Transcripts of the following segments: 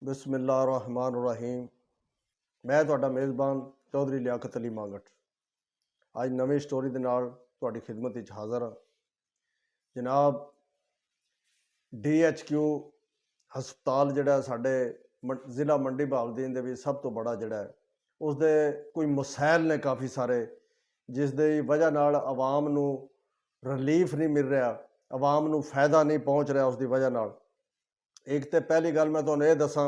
बिस्मिल्लाहिर्रहमानिर्रहीम। मैं ਤੁਹਾਡਾ ਮੇਜ਼ਬਾਨ ਚੌਧਰੀ ਲਿਆਕਤ ਅਲੀ ਮੰਗਟ ਅੱਜ ਨਵੀਂ ਸਟੋਰੀ ਦੇ ਨਾਲ ਤੁਹਾਡੀ ਖਿਦਮਤ ਵਿੱਚ ਹਾਜ਼ਰ ਹਾਂ। ਜਨਾਬ DHQ ਹਸਪਤਾਲ ਜਿਹੜਾ ਸਾਡੇ ਜ਼ਿਲ੍ਹਾ ਮੰਡੀ ਬਹਾਵਲਦੀਨ ਦੇ ਵਿੱਚ ਸਭ ਤੋਂ ਬੜਾ ਜਿਹੜਾ ਉਸਦੇ ਕੋਈ ਮਸੈਲ ਨੇ ਕਾਫੀ ਸਾਰੇ, ਜਿਸ ਦੀ ਵਜ੍ਹਾ ਨਾਲ ਆਵਾਮ ਨੂੰ ਰਿਲੀਫ ਨਹੀਂ ਮਿਲ ਰਿਹਾ, ਆਵਾਮ ਨੂੰ ਫਾਇਦਾ ਨਹੀਂ ਪਹੁੰਚ ਰਿਹਾ। ਉਸ ਦੀ ਵਜ੍ਹਾ ਨਾਲ एक तो पहली गल मैं तुहानूं ये दसां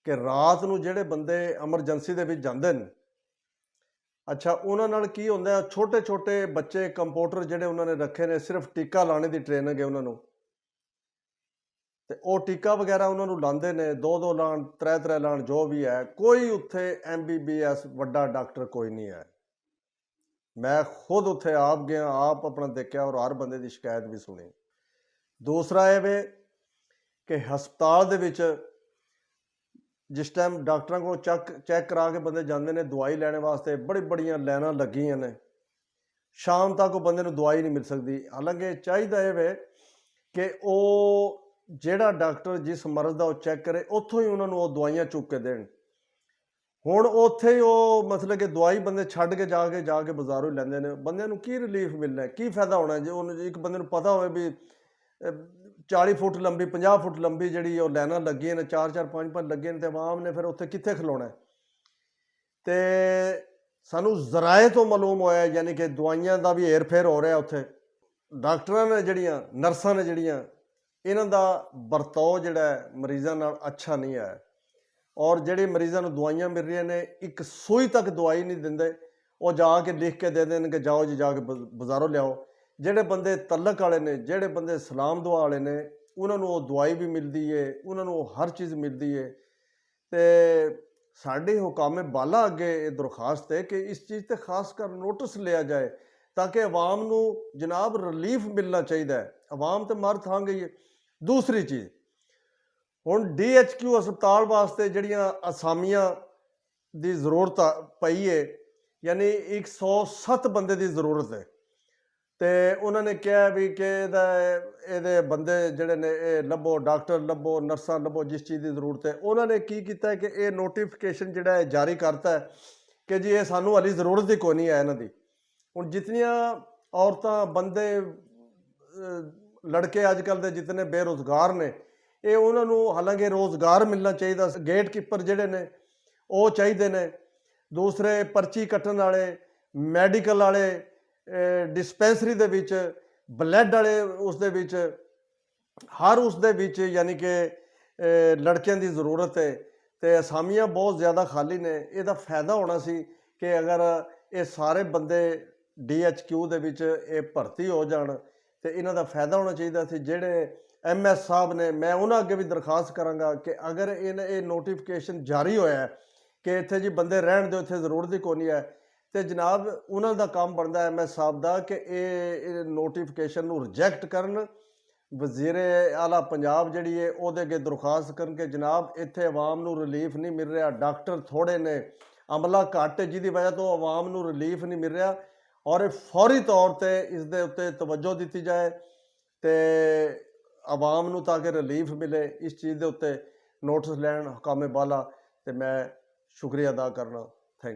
कि रात नूं जिहड़े बंदे एमरजेंसी दे विच जांदे ने, अच्छा उन्हां नाल की हुंदा है, छोटे छोटे बच्चे कंपाउंडर जिहड़े उन्हां ने रखे ने सिर्फ टीका लाने की ट्रेनिंग है उन्हां नूं, ते ओह टीका वगैरह उन्हां नूं लांदे ने, दो लाण त्रै लाण जो भी है। कोई उत्थे MBBS वड्डा डॉक्टर कोई नहीं है। मैं खुद उत्थे आप गया, आप अपना देखा और हर बंदे की शिकायत भी सुनी। दूसरा ये वे कि हस्पताल दे विच जिस टाइम डॉक्टरों को चैक करा के बंदे जाते हैं दवाई लैने वास्ते, बड़ी बड़ियां लाइनां लगियां ने, शाम तक वो बंदे नूं दवाई नहीं मिल सकती। हालांकि चाहिए ये वे कि वो जिहड़ा डॉक्टर जिस मर्ज़ का वो चैक करे उत्थों ही उन्होंने वो दवाइयां चुक के देण। हुण उत्थे ही वो मतलब कि दवाई बंदे छड्ड के जाके बाजारों ही लैंदे ने। बंदे नूं की रिलीफ मिलना है, की फायदा होना है? जो एक बंदे नूं पता होवे भी 40 फुट लंबी 50 फुट लंबी जी लाइनां लगियां ने, 4 5 लगे ने, तो आवाम ने फिर उत्थे कित्थे खलोना है? तो सानू जराए तो मालूम होया यानी कि दवाइयां का भी हेर फेर हो रहा उत्थे। डॉक्टर ने जड़ियाँ नर्सां ने जड़ियाँ इन्हां दा बरताव जिहड़ा मरीज़ां नाल अच्छा नहीं है, और जिहड़े मरीज़ां नूं दवाइयां मिल रही ने एक सूई तक दवाई नहीं दिंदे, वो जाके लिख के दे देन कि जाओ जी जाके बाजारों लियाओ। ਜਿਹੜੇ ਬੰਦੇ ਤਲਕ ਵਾਲੇ ਨੇ, ਜਿਹੜੇ ਬੰਦੇ ਸਲਾਮ ਦੁਆ ਵਾਲੇ ਨੇ, ਉਹਨਾਂ ਨੂੰ ਉਹ ਦਵਾਈ ਵੀ ਮਿਲਦੀ ਹੈ, ਉਹਨਾਂ ਨੂੰ ਹਰ ਚੀਜ਼ ਮਿਲਦੀ ਹੈ। ਤੇ ਸਾਡੇ ਹੁਕਾਮੇ ਬਾਲਾ ਅੱਗੇ ਇਹ ਦਰਖਾਸਤ ਹੈ ਕਿ ਇਸ ਚੀਜ਼ ਤੇ ਖਾਸ ਕਰ ਨੋਟਿਸ ਲਿਆ ਜਾਏ ਤਾਂ ਕਿ ਆਵਾਮ ਨੂੰ ਜਨਾਬ ਰਿਲੀਫ ਮਿਲਣਾ ਚਾਹੀਦਾ ਹੈ। ਆਵਾਮ ਤੇ ਮਰ ਥਾਂ ਗਈ ਹੈ। ਦੂਸਰੀ ਚੀਜ਼, ਹੁਣ DHQ ਹਸਪਤਾਲ ਵਾਸਤੇ ਜਿਹੜੀਆਂ ਅਸਾਮੀਆਂ ਦੀ ਜ਼ਰੂਰਤ ਪਈ ਹੈ, ਯਾਨੀ 107 ਬੰਦੇ ਦੀ ਜ਼ਰੂਰਤ ਹੈ। तो उन्होंने कहा भी कि ये बंदे जड़े ने लभो, डॉक्टर लभो, नर्सा लभो, जिस चीज़ की जरूरत है। उन्होंने की किया कि ये नोटिफिकेशन जोड़ा है जारी करता है कि जी ये सानू हाली जरूरत ही कोई नहीं है इन्हां दी। हुण जितनियां औरतां बंदे लड़के अजकल के जितने बेरोजगार ने, ये उन्होंने हालांकि रोज़गार मिलना चाहिए, गेट कीपर जोड़े ने वो चाहिए ने, दूसरे पर्ची कट्टण वाले, मैडिकल वाले, डिस्पेंसरी दे विच ब्लड वाले, उस दे विच हर उस दे विच यानी कि लड़कियां दी ज़रूरत है। तो असामियां बहुत ज़्यादा खाली ने। इहदा फायदा होना सी कि अगर ये सारे बंदे DHQ दे विच भर्ती हो जाण तो इन्हां दा फायदा होना चाहिए सी। जिहड़े MS साहब ने, मैं उन्हां अगे भी दरखास्त करांगा कि अगर ये नोटिफिकेशन जारी होया कि इत्थे जी बंदे रहण दो, इत्थे ज़रूरत ही कोई नहीं है, तो जनाब उन्हों का काम बनता है MS साहब का कि ये नोटिफिकेशन रिजैक्ट करन। वज़ीर आला पंजाब जी है उहदे अगे दरखास्त करन कि जनाब इत्थे आवाम नूं रिलीफ नहीं मिल रहा, डॉक्टर थोड़े ने, अमला घट, जिहदी वजह तो आवाम नूं रिलीफ नहीं मिल रहा, और फौरी तौर पर इस दे उत्ते तवज्जो दी जाए तो आवाम नूं ताकि रिलीफ मिले। इस चीज़ के उत्ते नोटिस लैण हुकामे बाला, तो मैं शुक्रिया अदा करना।